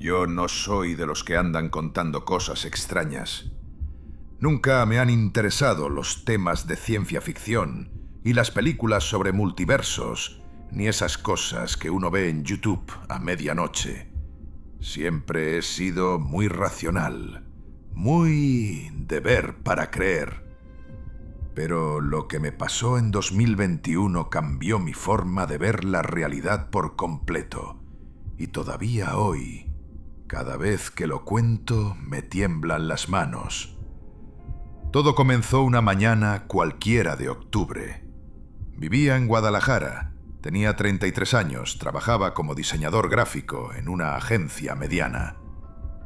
Yo no soy de los que andan contando cosas extrañas. Nunca me han interesado los temas de ciencia ficción y las películas sobre multiversos, ni esas cosas que uno ve en YouTube a medianoche. Siempre he sido muy racional, muy de ver para creer. Pero lo que me pasó en 2021 cambió mi forma de ver la realidad por completo. Y todavía hoy, cada vez que lo cuento, me tiemblan las manos. Todo comenzó una mañana cualquiera de octubre. Vivía en Guadalajara, tenía 33 años, trabajaba como diseñador gráfico en una agencia mediana.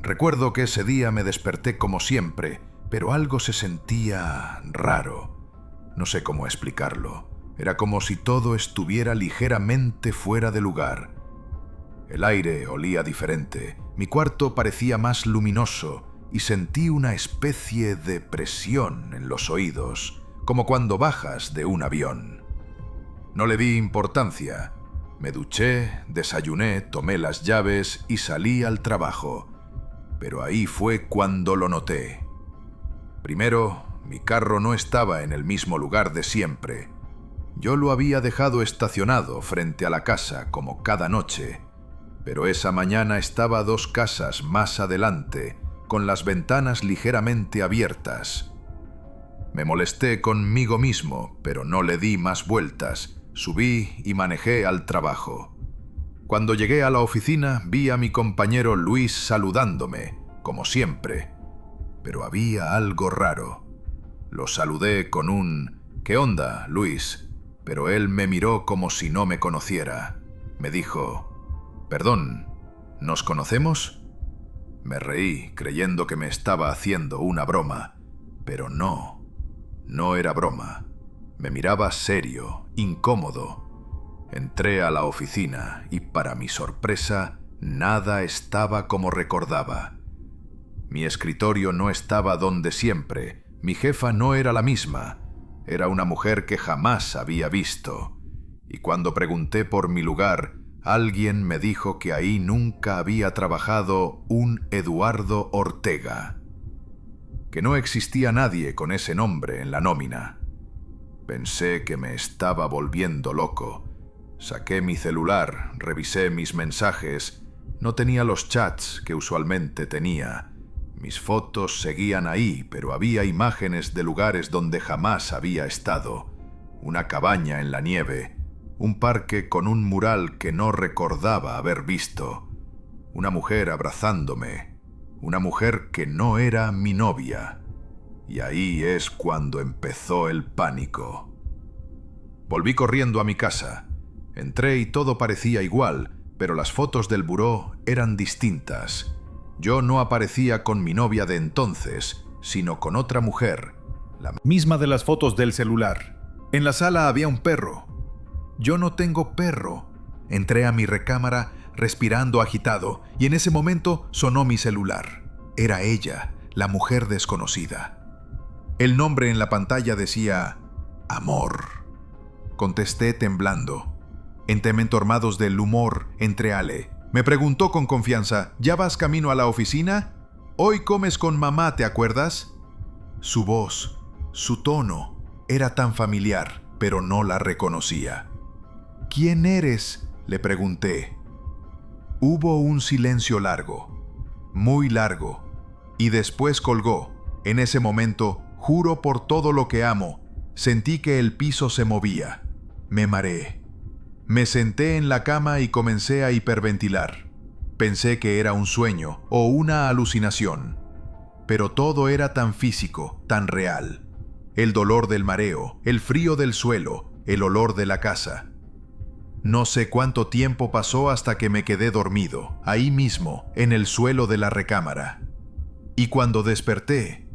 Recuerdo que ese día me desperté como siempre, pero algo se sentía raro. No sé cómo explicarlo. Era como si todo estuviera ligeramente fuera de lugar. El aire olía diferente, mi cuarto parecía más luminoso y sentí una especie de presión en los oídos, como cuando bajas de un avión. No le di importancia. Me duché, desayuné, tomé las llaves y salí al trabajo. Pero ahí fue cuando lo noté. Primero, mi carro no estaba en el mismo lugar de siempre. Yo lo había dejado estacionado frente a la casa como cada noche, pero esa mañana estaba 2 casas más adelante, con las ventanas ligeramente abiertas. Me molesté conmigo mismo, pero no le di más vueltas. Subí y manejé al trabajo. Cuando llegué a la oficina, vi a mi compañero Luis saludándome, como siempre. Pero había algo raro. Lo saludé con un «¿Qué onda, Luis?», pero él me miró como si no me conociera. Me dijo «Perdón, ¿nos conocemos?». Me reí, creyendo que me estaba haciendo una broma, pero no era broma. Me miraba serio, incómodo. Entré a la oficina y, para mi sorpresa, nada estaba como recordaba. Mi escritorio no estaba donde siempre. Mi jefa no era la misma. Era una mujer que jamás había visto. Y cuando pregunté por mi lugar, alguien me dijo que ahí nunca había trabajado un Eduardo Ortega. Que no existía nadie con ese nombre en la nómina. Pensé que me estaba volviendo loco. Saqué mi celular, revisé mis mensajes. No tenía los chats que usualmente tenía. Mis fotos seguían ahí, pero había imágenes de lugares donde jamás había estado. Una cabaña en la nieve, un parque con un mural que no recordaba haber visto, una mujer abrazándome, una mujer que no era mi novia. Y ahí es cuando empezó el pánico. Volví corriendo a mi casa. Entré y todo parecía igual, pero las fotos del buró eran distintas. Yo no aparecía con mi novia de entonces, sino con otra mujer, la misma de las fotos del celular. En la sala había un perro. Yo no tengo perro. Entré a mi recámara respirando agitado y en ese momento sonó mi celular. Era ella, la mujer desconocida. El nombre en la pantalla decía «Amor». Contesté temblando. Entormados del humor, entreale. Me preguntó con confianza, ¿ya vas camino a la oficina? Hoy comes con mamá, ¿te acuerdas? Su voz, su tono, era tan familiar, pero no la reconocía. ¿Quién eres?, le pregunté. Hubo un silencio largo, muy largo, y después colgó. En ese momento, juro por todo lo que amo, sentí que el piso se movía. Me mareé. Me senté en la cama y comencé a hiperventilar. Pensé que era un sueño o una alucinación. Pero todo era tan físico, tan real. El dolor del mareo, el frío del suelo, el olor de la casa. No sé cuánto tiempo pasó hasta que me quedé dormido, ahí mismo, en el suelo de la recámara. Y cuando desperté,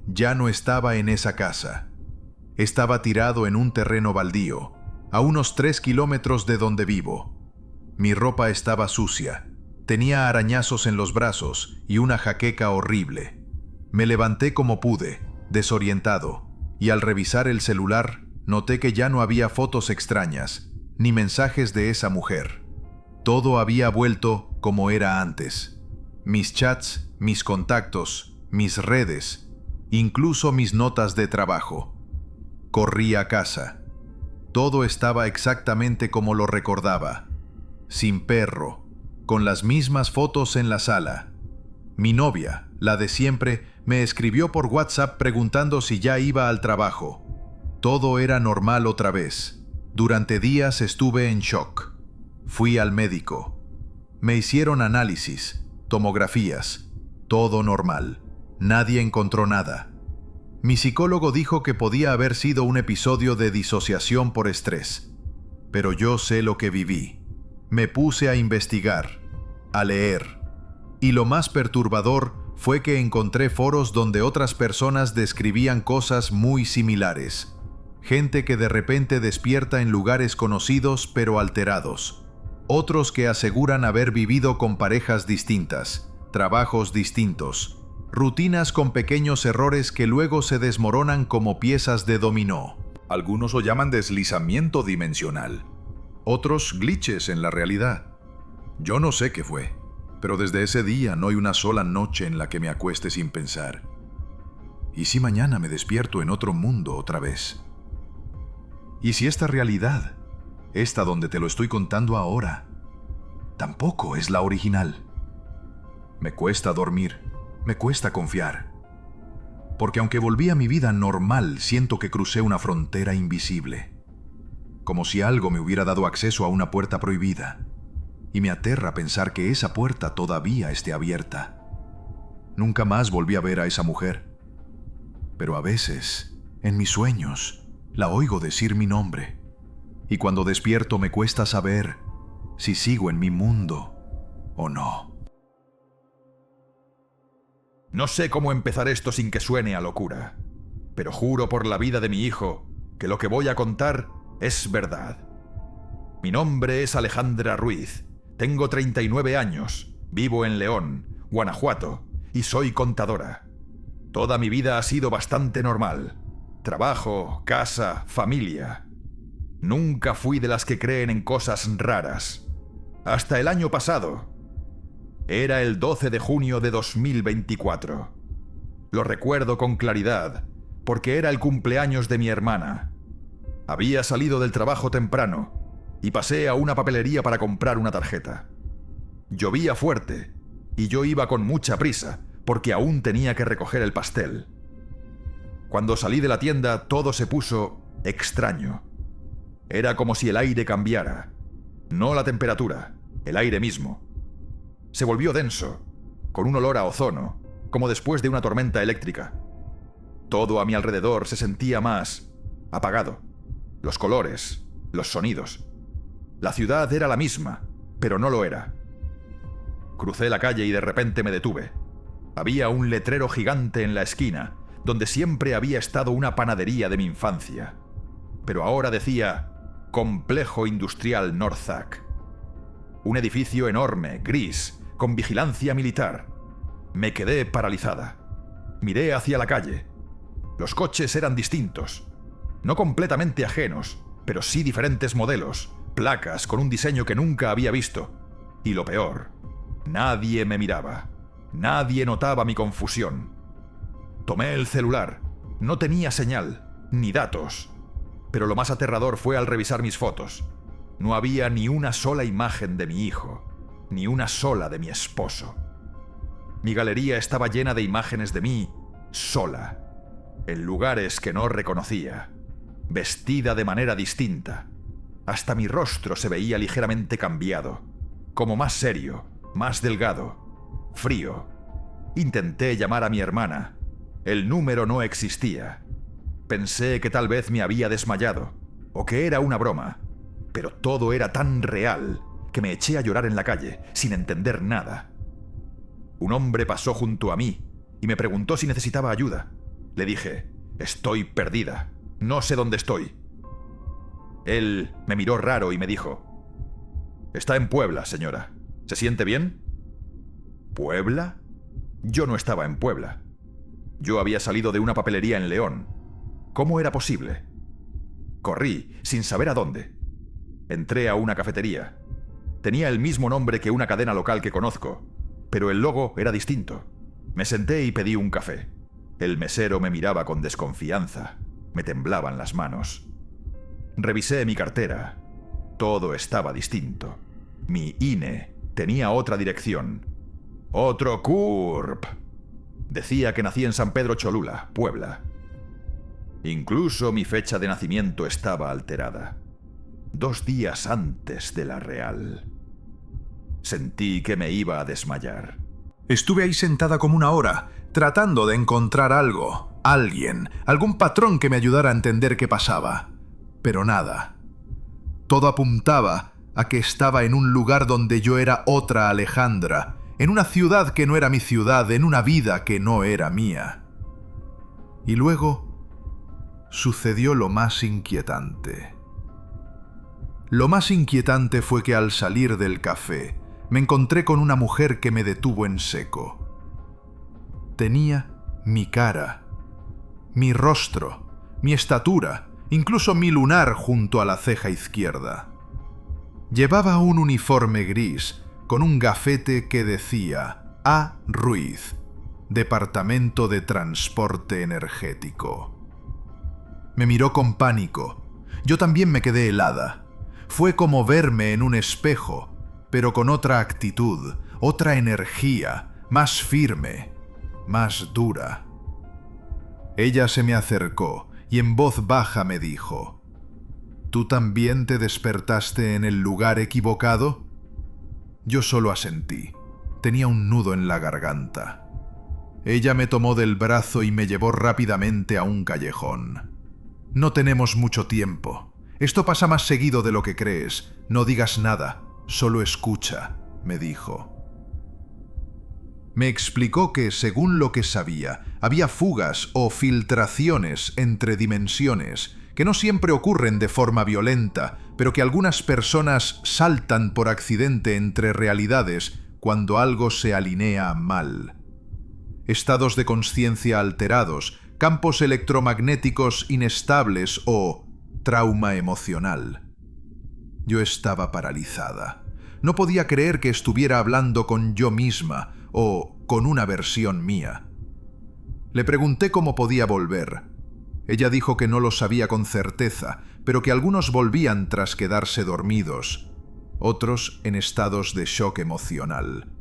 ya no estaba en esa casa. Estaba tirado en un terreno baldío, a unos 3 kilómetros de donde vivo. Mi ropa estaba sucia, tenía arañazos en los brazos y una jaqueca horrible. Me levanté como pude, desorientado, y al revisar el celular, noté que ya no había fotos extrañas, ni mensajes de esa mujer. Todo había vuelto como era antes. Mis chats, mis contactos, mis redes, incluso mis notas de trabajo. Corrí a casa. Todo estaba exactamente como lo recordaba. Sin perro, con las mismas fotos en la sala. Mi novia, la de siempre, me escribió por WhatsApp preguntando si ya iba al trabajo. Todo era normal otra vez. Durante días estuve en shock. Fui al médico. Me hicieron análisis, tomografías. Todo normal. Nadie encontró nada. Mi psicólogo dijo que podía haber sido un episodio de disociación por estrés. Pero yo sé lo que viví. Me puse a investigar, a leer. Y lo más perturbador fue que encontré foros donde otras personas describían cosas muy similares. Gente que de repente despierta en lugares conocidos pero alterados. Otros que aseguran haber vivido con parejas distintas, trabajos distintos, rutinas con pequeños errores que luego se desmoronan como piezas de dominó. Algunos lo llaman deslizamiento dimensional. Otros glitches en la realidad. Yo no sé qué fue, pero desde ese día no hay una sola noche en la que me acueste sin pensar. ¿Y si mañana me despierto en otro mundo otra vez? ¿Y si esta realidad, esta donde te lo estoy contando ahora, tampoco es la original? Me cuesta dormir, me cuesta confiar. Porque aunque volví a mi vida normal, siento que crucé una frontera invisible. Como si algo me hubiera dado acceso a una puerta prohibida. Y me aterra pensar que esa puerta todavía esté abierta. Nunca más volví a ver a esa mujer. Pero a veces, en mis sueños, la oigo decir mi nombre. Y cuando despierto me cuesta saber si sigo en mi mundo o no. No sé cómo empezar esto sin que suene a locura, pero juro por la vida de mi hijo que lo que voy a contar es verdad. Mi nombre es Alejandra Ruiz, tengo 39 años, vivo en León, Guanajuato, y soy contadora. Toda mi vida ha sido bastante normal. Trabajo, casa, familia. Nunca fui de las que creen en cosas raras. Hasta el año pasado. Era el 12 de junio de 2024. Lo recuerdo con claridad, porque era el cumpleaños de mi hermana. Había salido del trabajo temprano y pasé a una papelería para comprar una tarjeta. Llovía fuerte y yo iba con mucha prisa, porque aún tenía que recoger el pastel. Cuando salí de la tienda, todo se puso extraño. Era como si el aire cambiara. No la temperatura, el aire mismo. Se volvió denso, con un olor a ozono, como después de una tormenta eléctrica. Todo a mi alrededor se sentía más apagado. Los colores, los sonidos. La ciudad era la misma, pero no lo era. Crucé la calle y de repente me detuve. Había un letrero gigante en la esquina, donde siempre había estado una panadería de mi infancia. Pero ahora decía Complejo Industrial Norzac. Un edificio enorme, gris, con vigilancia militar. Me quedé paralizada. Miré hacia la calle. Los coches eran distintos. No completamente ajenos, pero sí diferentes modelos, placas con un diseño que nunca había visto. Y lo peor, nadie me miraba. Nadie notaba mi confusión. Tomé el celular. No tenía señal, ni datos. Pero lo más aterrador fue al revisar mis fotos. No había ni una sola imagen de mi hijo, ni una sola de mi esposo. Mi galería estaba llena de imágenes de mí, sola, en lugares que no reconocía, vestida de manera distinta. Hasta mi rostro se veía ligeramente cambiado, como más serio, más delgado, frío. Intenté llamar a mi hermana. El número no existía. Pensé que tal vez me había desmayado, o que era una broma, pero todo era tan real que me eché a llorar en la calle, sin entender nada. Un hombre pasó junto a mí y me preguntó si necesitaba ayuda. Le dije, estoy perdida, no sé dónde estoy. Él me miró raro y me dijo, está en Puebla, señora. ¿Se siente bien? ¿Puebla? Yo no estaba en Puebla. Yo había salido de una papelería en León. ¿Cómo era posible? Corrí, sin saber a dónde. Entré a una cafetería. Tenía el mismo nombre que una cadena local que conozco, pero el logo era distinto. Me senté y pedí un café. El mesero me miraba con desconfianza. Me temblaban las manos. Revisé mi cartera. Todo estaba distinto. Mi INE tenía otra dirección. ¡Otro CURP! Decía que nací en San Pedro Cholula, Puebla. Incluso mi fecha de nacimiento estaba alterada. 2 días antes de la real. Sentí que me iba a desmayar. Estuve ahí sentada como 1 hora, tratando de encontrar algo, alguien, algún patrón que me ayudara a entender qué pasaba. Pero nada. Todo apuntaba a que estaba en un lugar donde yo era otra Alejandra, en una ciudad que no era mi ciudad, en una vida que no era mía. Y luego sucedió lo más inquietante. Lo más inquietante fue que al salir del café me encontré con una mujer que me detuvo en seco. Tenía mi cara, mi rostro, mi estatura, incluso mi lunar junto a la ceja izquierda. Llevaba un uniforme gris con un gafete que decía A. Ruiz, Departamento de Transporte Energético. Me miró con pánico. Yo también me quedé helada. Fue como verme en un espejo, pero con otra actitud, otra energía, más firme, más dura. Ella se me acercó y en voz baja me dijo: ¿Tú también te despertaste en el lugar equivocado? Yo solo asentí. Tenía un nudo en la garganta. Ella me tomó del brazo y me llevó rápidamente a un callejón. No tenemos mucho tiempo. Esto pasa más seguido de lo que crees. No digas nada, solo escucha, me dijo. Me explicó que, según lo que sabía, había fugas o filtraciones entre dimensiones que no siempre ocurren de forma violenta, pero que algunas personas saltan por accidente entre realidades cuando algo se alinea mal. Estados de consciencia alterados, campos electromagnéticos inestables o trauma emocional. Yo estaba paralizada. No podía creer que estuviera hablando con yo misma o con una versión mía. Le pregunté cómo podía volver. Ella dijo que no lo sabía con certeza, pero que algunos volvían tras quedarse dormidos, otros en estados de shock emocional.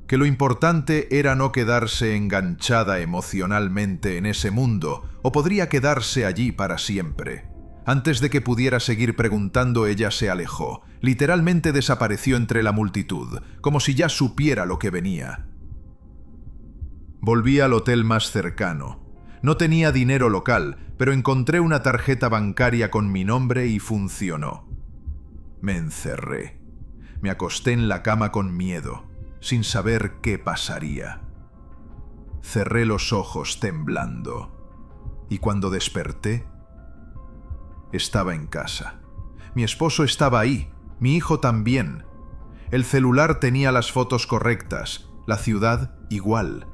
Que lo importante era no quedarse enganchada emocionalmente en ese mundo, o podría quedarse allí para siempre. Antes de que pudiera seguir preguntando, ella se alejó. Literalmente desapareció entre la multitud, como si ya supiera lo que venía. Volví al hotel más cercano. No tenía dinero local, pero encontré una tarjeta bancaria con mi nombre y funcionó. Me encerré. Me acosté en la cama con miedo, sin saber qué pasaría. Cerré los ojos temblando. Y cuando desperté, estaba en casa. Mi esposo estaba ahí, mi hijo también. El celular tenía las fotos correctas, la ciudad igual.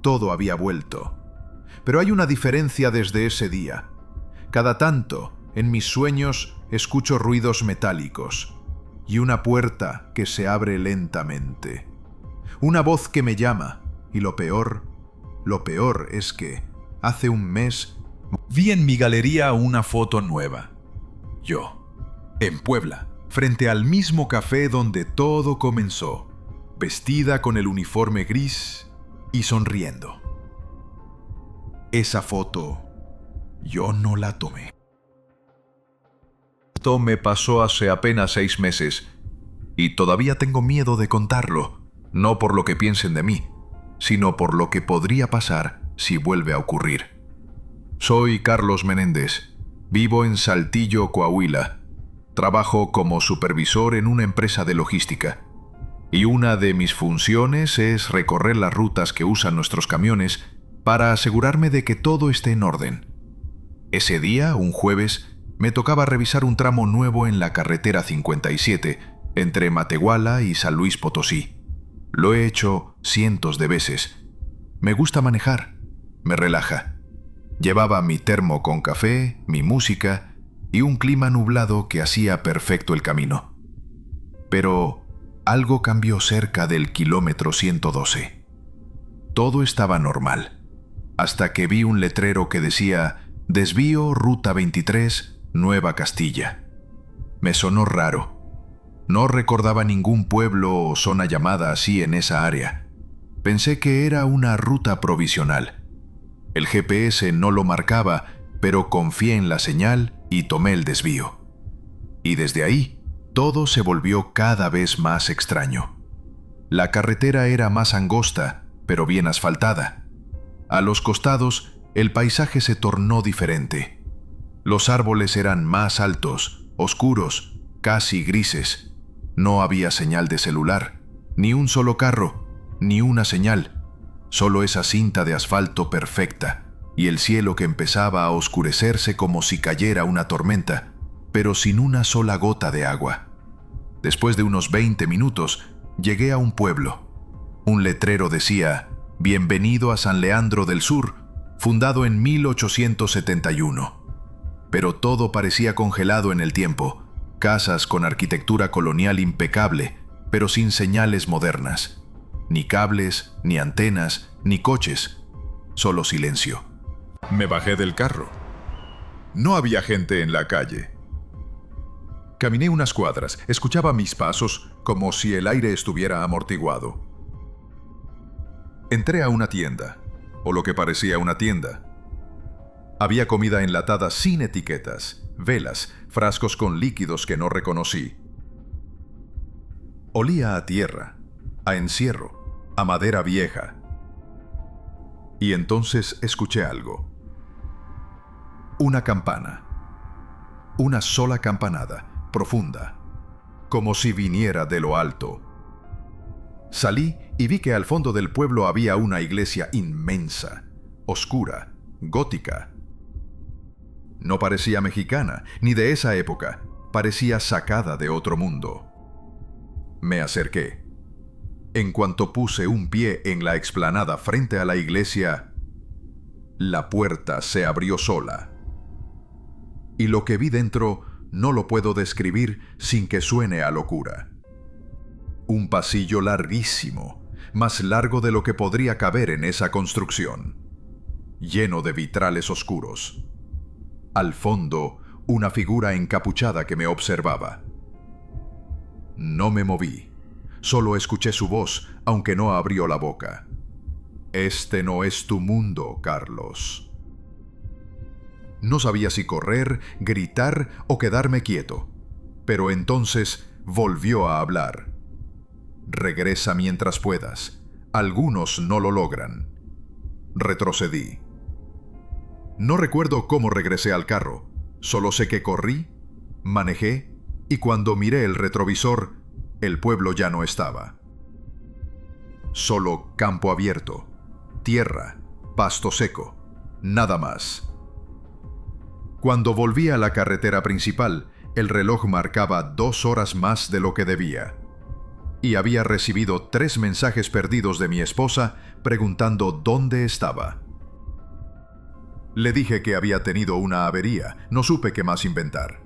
Todo había vuelto. Pero hay una diferencia desde ese día. Cada tanto, en mis sueños, escucho ruidos metálicos y una puerta que se abre lentamente. Una voz que me llama, y lo peor es que, hace un mes, vi en mi galería una foto nueva. Yo, en Puebla, frente al mismo café donde todo comenzó, vestida con el uniforme gris y sonriendo. Esa foto, yo no la tomé. Esto me pasó hace apenas 6 meses, y todavía tengo miedo de contarlo, no por lo que piensen de mí, sino por lo que podría pasar si vuelve a ocurrir. Soy Carlos Menéndez, vivo en Saltillo, Coahuila. Trabajo como supervisor en una empresa de logística, y una de mis funciones es recorrer las rutas que usan nuestros camiones para asegurarme de que todo esté en orden. Ese día, un jueves, me tocaba revisar un tramo nuevo en la carretera 57, entre Matehuala y San Luis Potosí. Lo he hecho cientos de veces. Me gusta manejar, me relaja. Llevaba mi termo con café, mi música y un clima nublado que hacía perfecto el camino. Pero Algo cambió cerca del kilómetro 112. Todo estaba normal, hasta que vi un letrero que decía Desvío Ruta 23, Nueva Castilla. Me sonó raro. No recordaba ningún pueblo o zona llamada así en esa área. Pensé que era una ruta provisional. El GPS no lo marcaba, pero confié en la señal y tomé el desvío. Y desde ahí, todo se volvió cada vez más extraño. La carretera era más angosta, pero bien asfaltada. A los costados, el paisaje se tornó diferente. Los árboles eran más altos, oscuros, casi grises. No había señal de celular, ni un solo carro, ni una señal, solo esa cinta de asfalto perfecta y el cielo que empezaba a oscurecerse como si cayera una tormenta, pero sin una sola gota de agua. Después de unos 20 minutos, llegué a un pueblo. Un letrero decía, Bienvenido a San Leandro del Sur, fundado en 1871. Pero todo parecía congelado en el tiempo. Casas con arquitectura colonial impecable, pero sin señales modernas. Ni cables, ni antenas, ni coches. Solo silencio. Me bajé del carro. No había gente en la calle. Caminé unas cuadras, escuchaba mis pasos como si el aire estuviera amortiguado. Entré a una tienda, o lo que parecía una tienda. Había comida enlatada sin etiquetas, velas, frascos con líquidos que no reconocí. Olía a tierra, a encierro, a madera vieja. Y entonces escuché algo. Una campana. Una sola campanada, profunda, como si viniera de lo alto. Salí y vi que al fondo del pueblo había una iglesia inmensa, oscura, gótica. No parecía mexicana, ni de esa época. Parecía sacada de otro mundo. Me acerqué. En cuanto puse un pie en la explanada frente a la iglesia, la puerta se abrió sola. Y lo que vi dentro no lo puedo describir sin que suene a locura. Un pasillo larguísimo, más largo de lo que podría caber en esa construcción, lleno de vitrales oscuros. Al fondo, una figura encapuchada que me observaba. No me moví, solo escuché su voz, aunque no abrió la boca. Este no es tu mundo, Carlos. No sabía si correr, gritar o quedarme quieto, pero entonces volvió a hablar. Regresa mientras puedas. Algunos no lo logran. Retrocedí. No recuerdo cómo regresé al carro, solo sé que corrí, manejé y cuando miré el retrovisor, el pueblo ya no estaba. Solo campo abierto, tierra, pasto seco, nada más. Cuando volví a la carretera principal, el reloj marcaba 2 horas más de lo que debía. Y había recibido 3 mensajes perdidos de mi esposa preguntando dónde estaba. Le dije que había tenido una avería, no supe qué más inventar.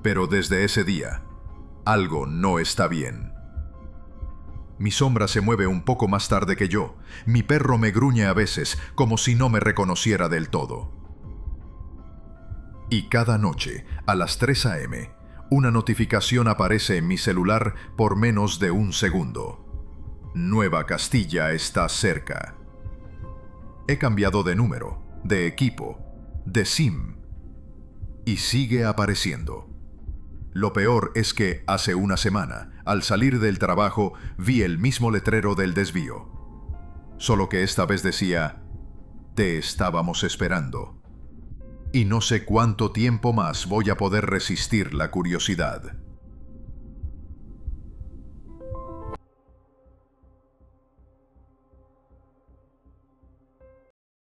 Pero desde ese día, algo no está bien. Mi sombra se mueve un poco más tarde que yo. Mi perro me gruñe a veces, como si no me reconociera del todo. Y cada noche, a las 3 a.m., una notificación aparece en mi celular por menos de 1 segundo. Nueva Castilla está cerca. He cambiado de número, de equipo, de SIM, y sigue apareciendo. Lo peor es que hace una semana, al salir del trabajo, vi el mismo letrero del desvío. Solo que esta vez decía, te estábamos esperando. Y no sé cuánto tiempo más voy a poder resistir la curiosidad.